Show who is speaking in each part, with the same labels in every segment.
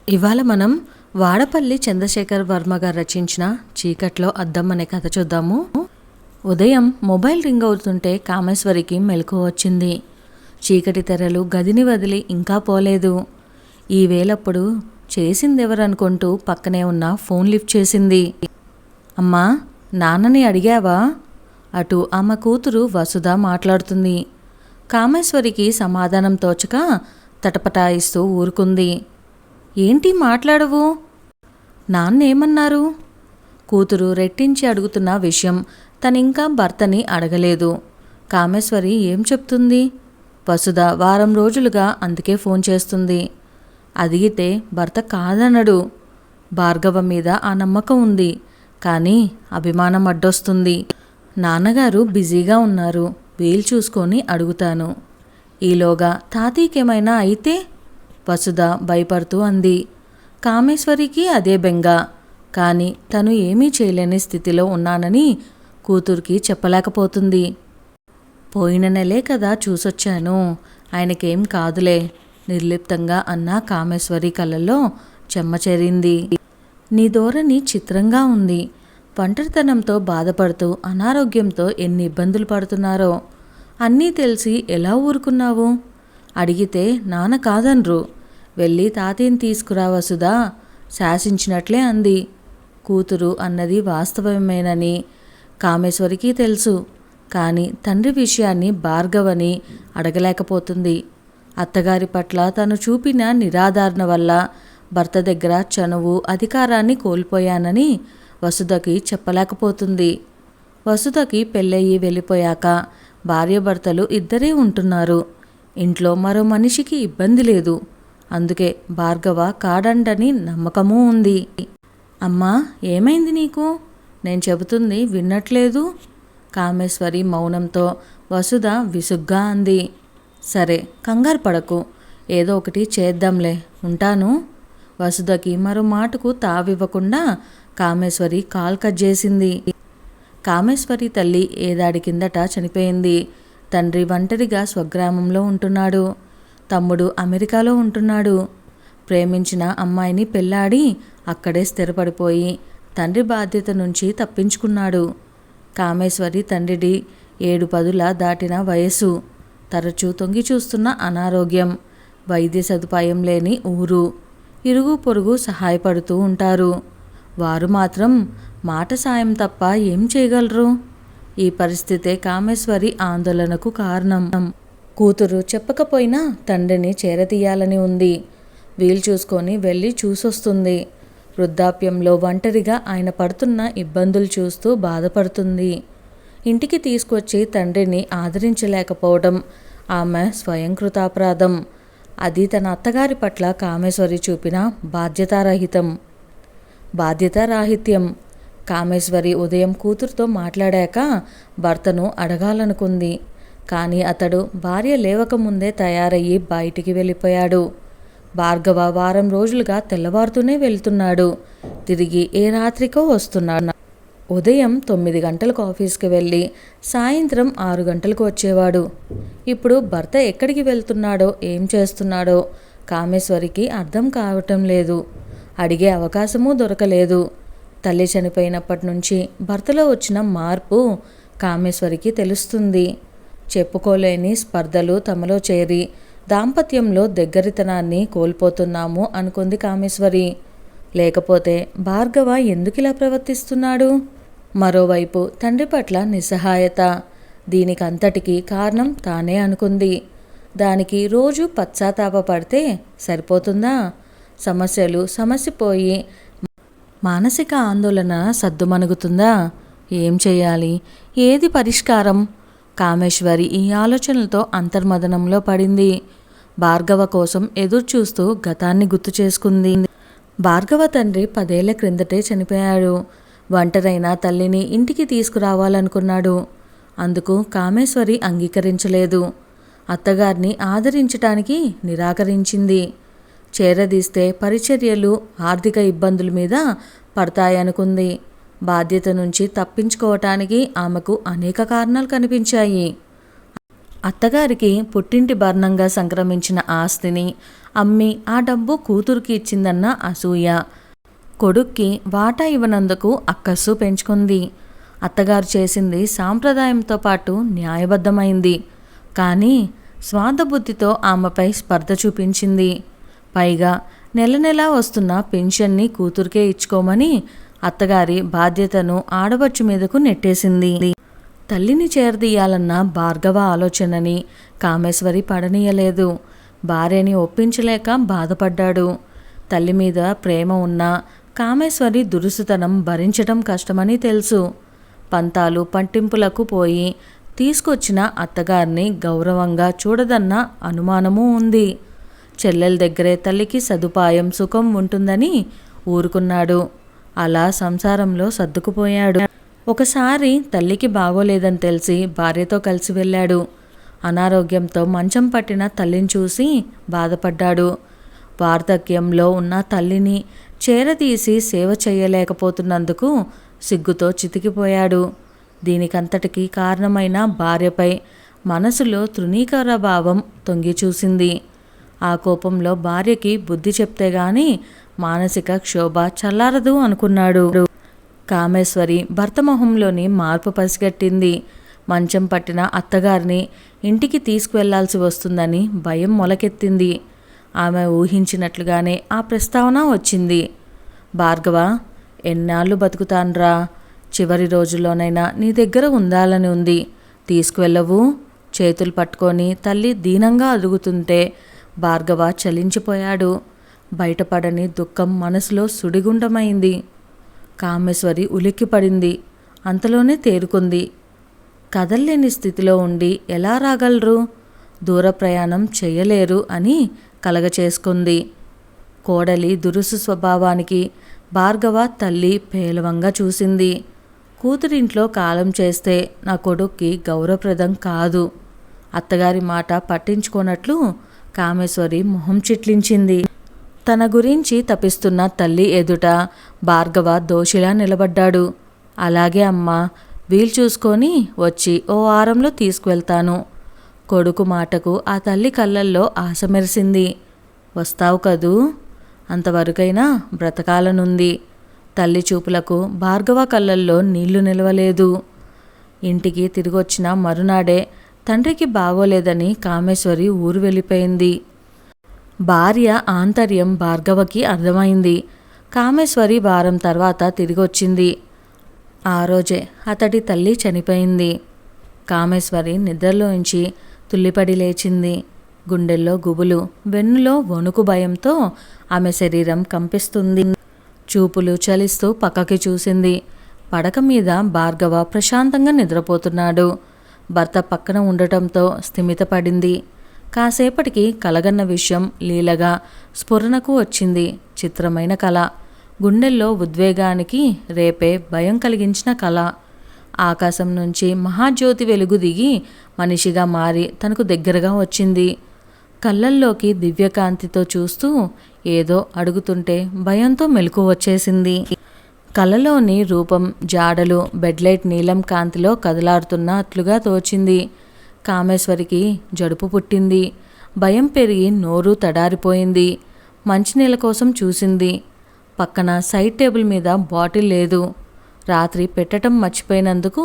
Speaker 1: ఇవాళ మనం వాడపల్లి చంద్రశేఖర్ వర్మ గారు రచించిన చీకట్లో అద్దం అనే కథ చూద్దాము. ఉదయం మొబైల్ రింగ్ అవుతుంటే కామేశ్వరికి మెలకువ వచ్చింది. చీకటి తెరలు గదిని వదిలి ఇంకా పోలేదు. ఈ వేళప్పుడు చేసిందెవరనుకుంటూ పక్కనే ఉన్న ఫోన్ లిఫ్ట్ చేసింది. అమ్మా, నాన్నని అడిగావా? అటు ఆమె కూతురు వసుధ మాట్లాడుతుంది. కామేశ్వరికి సమాధానం తోచక తటపటాయిస్తూ ఊరుకుంది. ఏంటి మాట్లాడవు? నాన్నేమన్నారు? కూతురు రెట్టించి అడుగుతున్న విషయం తనింకా భర్తని అడగలేదు. కామేశ్వరి ఏం చెప్తుంది? వసుధ వారం రోజులుగా అందుకే ఫోన్ చేస్తుంది. అడిగితే భర్త కాదనడు. భార్గవ మీద ఆ నమ్మకం ఉంది, కానీ అభిమానం అడ్డొస్తుంది. నాన్నగారు బిజీగా ఉన్నారు, వీలు చూసుకొని అడుగుతాను. ఈలోగా తాతయ్యకేమైనా అయితే? వసుధ భయపడుతూ అంది. కామేశ్వరికి అదే బెంగ, కానీ తను ఏమీ చేయలేని స్థితిలో ఉన్నానని కూతురికి చెప్పలేకపోతుంది. పోయిన నెలే కదా చూసొచ్చాను, ఆయనకేం కాదులే నిర్లిప్తంగా అన్న కామేశ్వరి కళ్ళల్లో చెమ్మ చేరింది. నీ ధోరణి చిత్రంగా ఉంది. ఒంటరితనంతో బాధపడుతూ అనారోగ్యంతో ఎన్ని ఇబ్బందులు పడుతున్నారో అన్నీ తెలిసి ఎలా ఊరుకున్నావు? అడిగితే నాన్న కాదన్రు. వెళ్ళి తాతయ్యని తీసుకురా వసుదా, శాసించినట్లే అంది. కూతురు అన్నది వాస్తవమేనని కామేశ్వరికి తెలుసు, కానీ తండ్రి విషయాన్ని భార్గవని అడగలేకపోతుంది. అత్తగారి పట్ల తను చూపిన నిరాధారణ వల్ల భర్త దగ్గర చనువు అధికారాన్ని కోల్పోయానని వసుధకి చెప్పలేకపోతుంది. వసుధకి పెళ్ళయి వెళ్ళిపోయాక భార్యాభర్తలు ఇద్దరే ఉంటున్నారు. ఇంట్లో మరో మనిషికి ఇబ్బంది లేదు. అందుకే భార్గవ కాడండని నమ్మకమూ ఉంది. అమ్మా, ఏమైంది నీకు? నేను చెబుతుంది విన్నట్లేదు. కామేశ్వరి మౌనంతో వసుధ విసుగ్గా అంది. సరే, కంగారు పడకు, ఏదో ఒకటి చేద్దాంలే, ఉంటాను. వసుధకి మరో మాటకు తావివ్వకుండా కామేశ్వరి కాల్ కట్ చేసింది. కామేశ్వరి తల్లి ఏడాది కిందట చనిపోయింది. తండ్రి ఒంటరిగా స్వగ్రామంలో ఉంటున్నాడు. తమ్ముడు అమెరికాలో ఉంటున్నాడు. ప్రేమించిన అమ్మాయిని పెళ్ళాడి అక్కడే స్థిరపడిపోయి తండ్రి బాధ్యత నుంచి తప్పించుకున్నాడు. కామేశ్వరి తండ్రిది 7-10 దాటిన వయస్సు. తరచూ తొంగి చూస్తున్న అనారోగ్యం, వైద్య సదుపాయం లేని ఊరు. ఇరుగు పొరుగు సహాయపడుతూ ఉంటారు. వారు మాత్రం మాట సాయం తప్ప ఏం చేయగలరు? ఈ పరిస్థితే కామేశ్వరి ఆందోళనకు కారణం. కూతురు చెప్పకపోయినా తండ్రిని చేరతీయాలని ఉంది. వీలు చూసుకొని వెళ్ళి చూసొస్తుంది. వృద్ధాప్యంలో ఒంటరిగా ఆయన పడుతున్న ఇబ్బందులు చూస్తూ బాధపడుతుంది. ఇంటికి తీసుకొచ్చి తండ్రిని ఆదరించలేకపోవడం ఆమె స్వయంకృతాపరాధం. అది తన అత్తగారి పట్ల కామేశ్వరి చూపిన బాధ్యతారాహిత్యం. కామేశ్వరి ఉదయం కూతురుతో మాట్లాడాక భర్తను అడగాలనుకుంది, కానీ అతడు భార్య లేవకముందే తయారయ్యి బయటికి వెళ్ళిపోయాడు. భార్గవ వారం రోజులుగా తెల్లవారుతూనే వెళ్తున్నాడు. తిరిగి ఏ రాత్రికో వస్తున్నాడు. ఉదయం 9 గంటలకు ఆఫీస్కి వెళ్ళి సాయంత్రం 6 గంటలకు వచ్చేవాడు. ఇప్పుడు భర్త ఎక్కడికి వెళ్తున్నాడో ఏం చేస్తున్నాడో కామేశ్వరికి అర్థం కావటం లేదు. అడిగే అవకాశమూ దొరకలేదు. తల్లి చనిపోయినప్పటి నుంచి భర్తలో వచ్చిన మార్పు కామేశ్వరికి తెలుస్తుంది. చెప్పుకోలేని స్పర్ధలు తమలో చేరి దాంపత్యంలో దగ్గరితనాన్ని కోల్పోతున్నాము అనుకుంది కామేశ్వరి. లేకపోతే భార్గవ ఎందుకిలా ప్రవర్తిస్తున్నాడు? మరోవైపు తండ్రి పట్ల నిస్సహాయత. దీనికంతటికీ కారణం తానే అనుకుంది. దానికి రోజు పశ్చాత్తాపపడితే సరిపోతుందా? సమస్యపోయి మానసిక ఆందోళన సద్దుమణుగుతుందా? ఏం చేయాలి? ఏది పరిష్కారం? కామేశ్వరి ఈ ఆలోచనలతో అంతర్మదనంలో పడింది. భార్గవ కోసం ఎదురు చూస్తూ గతాన్ని గుర్తు చేసుకుంది. భార్గవ తండ్రి 10 ఏళ్ల క్రిందటే చనిపోయాడు. ఒంటరైన తల్లిని ఇంటికి తీసుకురావాలనుకున్నాడు. అందుకు కామేశ్వరి అంగీకరించలేదు. అత్తగారిని ఆదరించటానికి నిరాకరించింది. చేరదీస్తే పరిచర్యలు, ఆర్థిక ఇబ్బందుల మీద పడతాయనుకుంది. బాధ్యత నుంచి తప్పించుకోవటానికి ఆమెకు అనేక కారణాలు కనిపించాయి. అత్తగారికి పుట్టింటి భరణంగా సంక్రమించిన ఆస్తిని అమ్మి ఆ డబ్బు కూతురికి ఇచ్చిందన్న అసూయ, కొడుక్కి వాటా ఇవ్వనందుకు అక్కస్సు పెంచుకుంది. అత్తగారు చేసింది సాంప్రదాయంతో పాటు న్యాయబద్ధమైంది. కానీ స్వార్థబుద్ధితో ఆమెపై స్పర్ధ చూపించింది. పైగా నెల నెలా వస్తున్న పెన్షన్ని కూతురికే ఇచ్చుకోమని అత్తగారి బాధ్యతను ఆడబడుచు మీదకు నెట్టేసింది. తల్లిని చేరదీయాలన్న భార్గవ ఆలోచనని కామేశ్వరి పడనీయలేదు. భార్యని ఒప్పించలేక బాధపడ్డాడు. తల్లి మీద ప్రేమ ఉన్నా కామేశ్వరి దురుసుతనం భరించడం కష్టమని తెలుసు. పంతాలు పట్టింపులకు పోయి తీసుకొచ్చిన అత్తగారిని గౌరవంగా చూడదన్న అనుమానమూ ఉంది. చెల్లెల దగ్గరే తల్లికి సదుపాయం సుఖం ఉంటుందని ఊరుకున్నాడు. అలా సంసారంలో సర్దుకుపోయాడు. ఒకసారి తల్లికి బాగోలేదని తెలిసి భార్యతో కలిసి వెళ్ళాడు. అనారోగ్యంతో మంచం పట్టిన తల్లిని చూసి బాధపడ్డాడు. వార్ధక్యంలో ఉన్న తల్లిని చేరదీసి సేవ చేయలేకపోతున్నందుకు సిగ్గుతో చితికిపోయాడు. దీనికంతటికీ కారణమైన భార్యపై మనసులో తృణీకర భావం తొంగి చూసింది. ఆ కోపంలో భార్యకి బుద్ధి చెప్తే గాని మానసిక క్షోభ చల్లారదు అనుకున్నాడు. కామేశ్వరి భర్త మొహంలోని మార్పు పసిగట్టింది. మంచం పట్టిన అత్తగారిని ఇంటికి తీసుకువెళ్లాల్సి వస్తుందని భయం మొలకెత్తింది. ఆమె ఊహించినట్లుగానే ఆ ప్రస్తావన వచ్చింది. భార్గవ, ఎన్నాళ్ళు బతుకుతాన్రా? చివరి రోజుల్లోనైనా నీ దగ్గర ఉండాలని ఉంది. తీసుకువెళ్ళవు? చేతులు పట్టుకొని తల్లి దీనంగా అడుగుతుంటే భార్గవ చలించిపోయాడు. బయటపడని దుఃఖం మనసులో సుడిగుండమైంది. కామేశ్వరి ఉలిక్కిపడింది. అంతలోనే తేరుకుంది. కదల్లేని స్థితిలో ఉండి ఎలా రాగలరు? దూర ప్రయాణం చెయ్యలేరు అని కలగచేసుకుంది. కోడలి దురుసు స్వభావానికి భార్గవ తల్లి పేలవంగా చూసింది. కూతురింట్లో కాలం చేస్తే నా కొడుక్కి గౌరవప్రదం కాదు. అత్తగారి మాట పట్టించుకోనట్లు కామేశ్వరి మొహం చిట్లించింది. తన గురించి తపిస్తున్న తల్లి ఎదుట భార్గవ దోషిలా నిలబడ్డాడు. అలాగే అమ్మా, వీలు చూసుకొని వచ్చి ఓ వారంలో తీసుకువెళ్తాను. కొడుకు మాటకు ఆ తల్లి కళ్ళల్లో ఆశ మెరిసింది. వస్తావు కదూ? అంతవరకైనా బ్రతకాలనుంది. తల్లి చూపులకు భార్గవ కళ్ళల్లో నీళ్లు నిలవలేదు. ఇంటికి తిరిగొచ్చిన మరునాడే తండ్రికి బాగోలేదని కామేశ్వరి ఊరు వెళ్ళిపోయింది. భార్య ఆంతర్యం భార్గవకి అర్థమైంది. కామేశ్వరి వారం తర్వాత తిరిగొచ్చింది. ఆ రోజే అతడి తల్లి చనిపోయింది. కామేశ్వరి నిద్రలోంచి తుల్లిపడి లేచింది. గుండెల్లో గుబులు, వెన్నులో వణుకు భయంతో ఆమె శరీరం కంపిస్తుంది. చూపులు చలిస్తూ పక్కకి చూసింది. పడక మీద భార్గవ ప్రశాంతంగా నిద్రపోతున్నాడు. భర్త పక్కన ఉండటంతో స్థిమితపడింది. కాసేపటికి కలగన్న విషయం లీలగా స్ఫురణకు వచ్చింది. చిత్రమైన కళ, గుండెల్లో ఉద్వేగానికి రేపే భయం కలిగించిన కళ. ఆకాశం నుంచి మహాజ్యోతి వెలుగు దిగి మనిషిగా మారి తనకు దగ్గరగా వచ్చింది. కళ్ళల్లోకి దివ్యకాంతితో చూస్తూ ఏదో అడుగుతుంటే భయంతో మెలకు వచ్చేసింది. కళ్ళలోని రూపం జాడలు బెడ్లైట్ నీలం కాంతిలో కదలాడుతున్నట్లుగా తోచింది. కామేశ్వరికి జడుపు పుట్టింది. భయం పెరిగి నోరు తడారిపోయింది. మంచినీళ్ళ కోసం చూసింది. పక్కన సైడ్ టేబుల్ మీద బాటిల్ లేదు. రాత్రి పెట్టడం మర్చిపోయినందుకు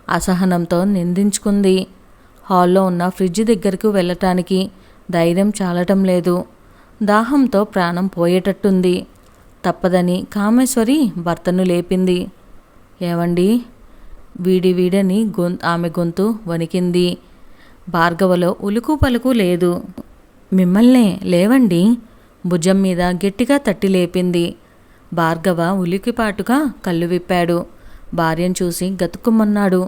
Speaker 1: అసహనంతో నిందించుకుంది. హాల్లో ఉన్న ఫ్రిడ్జ్ దగ్గరకు వెళ్ళటానికి ధైర్యం చాలటం లేదు. దాహంతో ప్రాణం పోయేటట్టుంది. తప్పదని కామేశ్వరి భర్తను లేపింది. ఏవండి? వీడని ఆమె గొంతు వణికింది. భార్గవలో ఉలుకు పలుకు లేదు. మిమ్మల్నే లేవండి. భుజం మీద గట్టిగా తట్టి లేపింది. భార్గవ ఉలికిపాటుగా కళ్ళు విప్పాడు. భార్యను చూసి గతుక్కుమన్నాడు.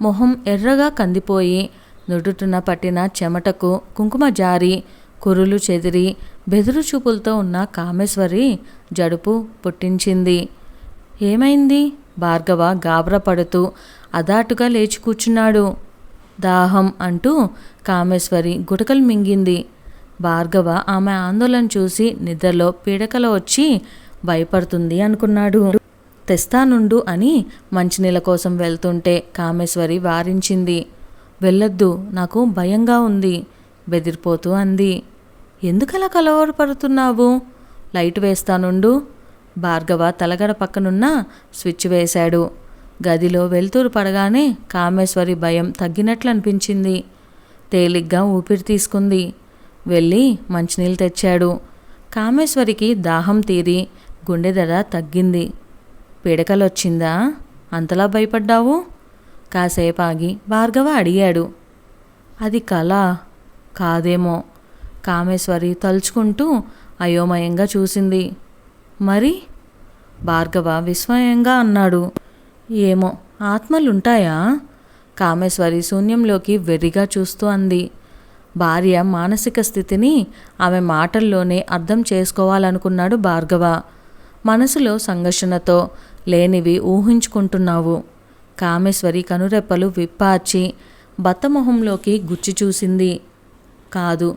Speaker 1: మొహం ఎర్రగా కందిపోయి నుదుటిన పట్టిన చెమటకు కుంకుమ జారి కురులు చెదిరి బెదురు చూపులతో ఉన్న కామేశ్వరి జడుపు పుట్టించింది. ఏమైంది? భార్గవ గాబరా పడుతూ అదాటుగా లేచి కూర్చున్నాడు. దాహం అంటూ కామేశ్వరి గుటకలు మింగింది. భార్గవ ఆమె ఆందోళన చూసి నిద్రలో పీడకల వచ్చి భయపడుతుంది అనుకున్నాడు. తెస్తానుండు అని మంచినీళ్ళ కోసం వెళ్తుంటే కామేశ్వరి వారించింది. వెళ్ళొద్దు, నాకు భయంగా ఉంది బెదిరిపోతూ అంది. ఎందుకలా కలవరపడుతున్నావు? లైట్ వేస్తానుండు. భార్గవ తలగడ పక్కనున్న స్విచ్ వేశాడు. గదిలో వెలుతురు పడగానే కామేశ్వరి భయం తగ్గినట్లు అనిపించింది. తేలిగ్గా ఊపిరి తీసుకుంది. వెళ్ళి మంచినీళ్ళు తెచ్చాడు. కామేశ్వరికి దాహం తీరి గుండె దడ తగ్గింది. పిడకలొచ్చిందా? అంతలా భయపడ్డావు? కాసేపు ఆగి భార్గవ అడిగాడు. అది కళ కాదేమో. కామేశ్వరి తలుచుకుంటూ అయోమయంగా చూసింది. మరి? భార్గవ విస్మయంగా అన్నాడు. ఏమో, ఆత్మలుంటాయా? కామేశ్వరి శూన్యంలోకి వెర్రిగా చూస్తూ అంది. భార్య మానసిక స్థితిని ఆమె మాటల్లోనే అర్థం చేసుకోవాలనుకున్నాడు భార్గవ. మనసులో సంఘర్షణతో లేనివి ఊహించుకుంటున్నావు. కామేశ్వరి కనురెప్పలు విప్పార్చి బత్తమొహంలోకి గుచ్చి చూసింది. కాదు,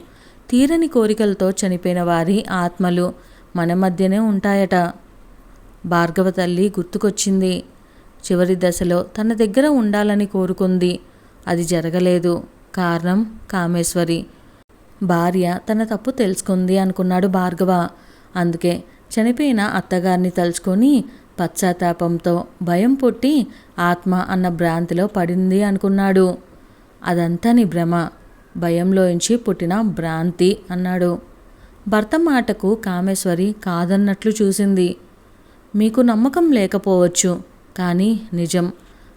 Speaker 1: తీరని కోరికలతో చనిపోయిన వారి ఆత్మలు మన మధ్యనే ఉంటాయట. భార్గవ తల్లి గుర్తుకొచ్చింది. చివరి దశలో తన దగ్గర ఉండాలని కోరుకుంది. అది జరగలేదు. కారణం కామేశ్వరి. భార్య తన తప్పు తెలుసుకుంది అనుకున్నాడు భార్గవ. అందుకే చనిపోయిన అత్తగారిని తలుచుకొని పశ్చాత్తాపంతో భయం పుట్టి ఆత్మ అన్న భ్రాంతిలో పడింది అనుకున్నాడు. అదంతా నీ భ్రమ, భయంలోంచి పుట్టిన భ్రాంతి అన్నాడు. భర్త మాటకు కామేశ్వరి కాదన్నట్లు చూసింది. మీకు నమ్మకం లేకపోవచ్చు, కానీ నిజం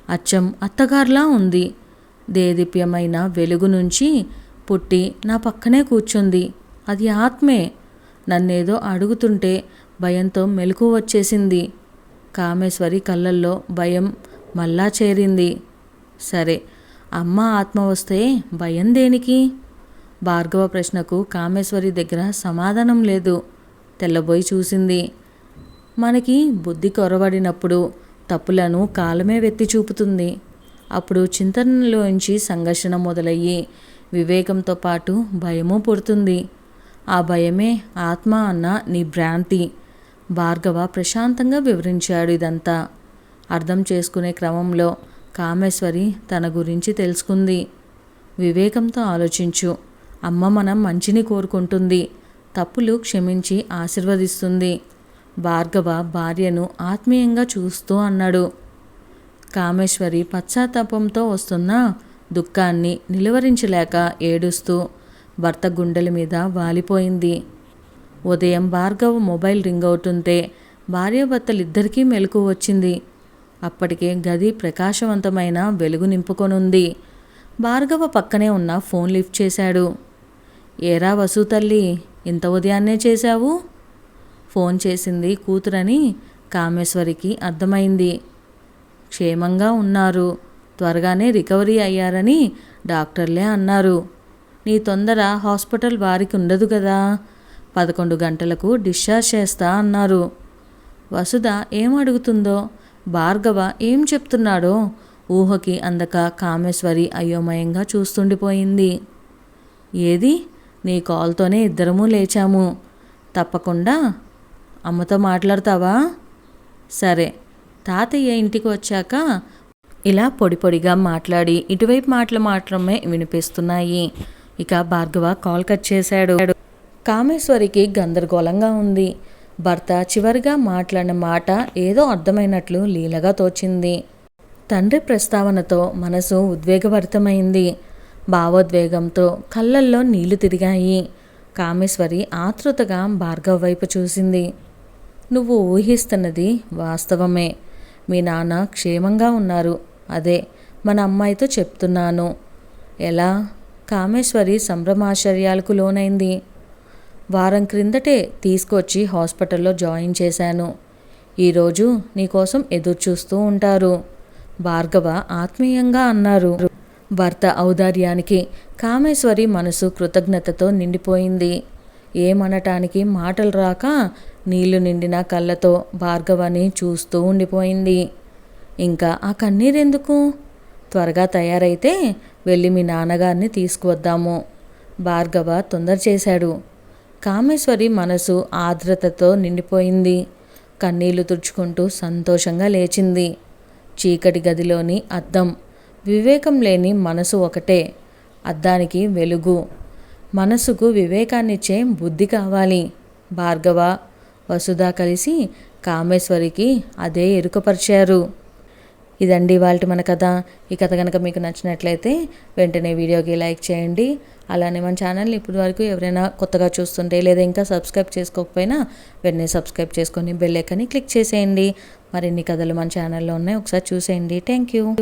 Speaker 1: అచ్చం అత్తగారిలా ఉంది. దేదీప్యమైన వెలుగు నుంచి పుట్టి నా పక్కనే కూర్చుంది. అది ఆత్మే. నన్నేదో అడుగుతుంటే భయంతో మెలకు వచ్చేసింది. కామేశ్వరి కళ్ళల్లో భయం మళ్ళా చేరింది. సరే, అమ్మ ఆత్మ వస్తే భయం దేనికి? భార్గవ ప్రశ్నకు కామేశ్వరి దగ్గర సమాధానం లేదు. తెల్లబోయి చూసింది. మనకి బుద్ధి కొరవడినప్పుడు తప్పులను కాలమే వెత్తి చూపుతుంది. అప్పుడు చింతనలోంచి సంఘర్షణ మొదలయ్యి వివేకంతో పాటు భయము పుడుతుంది. ఆ భయమే ఆత్మ అన్న నీ భ్రాంతి. భార్గవ ప్రశాంతంగా వివరించాడు ఇదంతా. అర్థం చేసుకునే క్రమంలో కామేశ్వరి తన గురించి తెలుసుకుంది. వివేకంతో ఆలోచించు. అమ్మ మనం మంచిని కోరుకుంటుంది, తప్పులు క్షమించి ఆశీర్వదిస్తుంది. భార్గవ భార్యను ఆత్మీయంగా చూస్తూ అన్నాడు. కామేశ్వరి పశ్చాత్తాపంతో వస్తున్న దుఃఖాన్ని నిలువరించలేక ఏడుస్తూ భర్త గుండెల మీద వాలిపోయింది. ఉదయం భార్గవ మొబైల్ రింగ్ అవుతుంటే భార్యాభర్తలిద్దరికీ మెలకు వచ్చింది. అప్పటికే గది ప్రకాశవంతమైన వెలుగు నింపుకొనుంది. భార్గవ పక్కనే ఉన్న ఫోన్ లిఫ్ట్ చేశాడు. ఏరా వసు తల్లి, ఇంత ఉదయాన్నే చేశావు? ఫోన్ చేసింది కూతురని కామేశ్వరికి అర్థమైంది. క్షేమంగా ఉన్నారు, త్వరగానే రికవరీ అయ్యారని డాక్టర్లే అన్నారు. నీ తొందర హాస్పిటల్ వారికి ఉండదు కదా, 11 గంటలకు డిశ్చార్జ్ చేస్తా అన్నారు. వసుధ ఏం అడుగుతుందో, భార్గవ ఏం చెప్తున్నాడో ఊహకి అందక కామేశ్వరి అయోమయంగా చూస్తుండిపోయింది. ఏది, నీ కాల్తోనే ఇద్దరము లేచాము. తప్పకుండా అమ్మతో మాట్లాడతావా? సరే, తాతయ్య ఇంటికి వచ్చాక ఇలా పొడి పొడిగా మాట్లాడి ఇటువైపు మాటలు మాత్రమే వినిపిస్తున్నాయి. ఇక భార్గవ కాల్ కట్ చేశాడు. కామేశ్వరికి గందరగోళంగా ఉంది. భర్త చివరిగా మాట్లాడిన మాట ఏదో అర్థమైనట్లు లీలగా తోచింది. తండ్రి ప్రస్తావనతో మనసు ఉద్వేగభరితమైంది. భావోద్వేగంతో కళ్ళల్లో నీళ్లు తిరిగాయి. కామేశ్వరి ఆతృతగా భార్గవ్ వైపు చూసింది. నువ్వు ఊహిస్తున్నది వాస్తవమే. మీ నాన్న క్షేమంగా ఉన్నారు. అదే మన అమ్మాయితో చెప్తున్నాను. ఎలా? కామేశ్వరి సంభ్రమాశ్చర్యాలకు లోనైంది. వారం క్రిందటే తీసుకొచ్చి హాస్పిటల్లో జాయిన్ చేశాను. ఈరోజు నీకోసం ఎదురు చూస్తూ ఉంటారు, భార్గవ ఆత్మీయంగా అన్నారు. భర్త ఔదార్యానికి కామేశ్వరి మనసు కృతజ్ఞతతో నిండిపోయింది. ఏమనటానికి మాటలు రాక నీళ్లు నిండిన కళ్ళతో భార్గవని చూస్తూ ఉండిపోయింది. ఇంకా ఆ కన్నీరెందుకు? త్వరగా తయారైతే వెళ్ళి మీ నాన్నగారిని తీసుకువద్దాము. భార్గవ తొందర చేశాడు. కామేశ్వరి మనసు ఆర్ద్రతతో నిండిపోయింది. కన్నీళ్లు తుడుచుకుంటూ సంతోషంగా లేచింది. చీకటి గదిలోని అద్దం, వివేకం లేని మనసు ఒకటే. అద్దానికి వెలుగు. మనసుకు వివేకాన్నిచ్చే బుద్ధి కావాలి. భార్గవ, వసుధ కలిసి కామేశ్వరికి అదే ఎరుకపరిచారు. ఇదండి ఇవాల్టి మన కథ. ఈ కథ కనుక మీకు నచ్చినట్లయితే వెంటనే వీడియోకి లైక్ చేయండి. అలానే మన ఛానల్ని ఇప్పటి వరకు ఎవరైనా కొత్తగా చూస్తుంటే లేదా ఇంకా సబ్స్క్రైబ్ చేసుకోకపోయినా వెంటనే సబ్స్క్రైబ్ చేసుకొని బెల్ ఐకాన్ని క్లిక్ చేసేయండి. మరిన్ని కథలు మన ఛానల్లో ఉన్నాయి, ఒకసారి చూసేయండి. Thank you.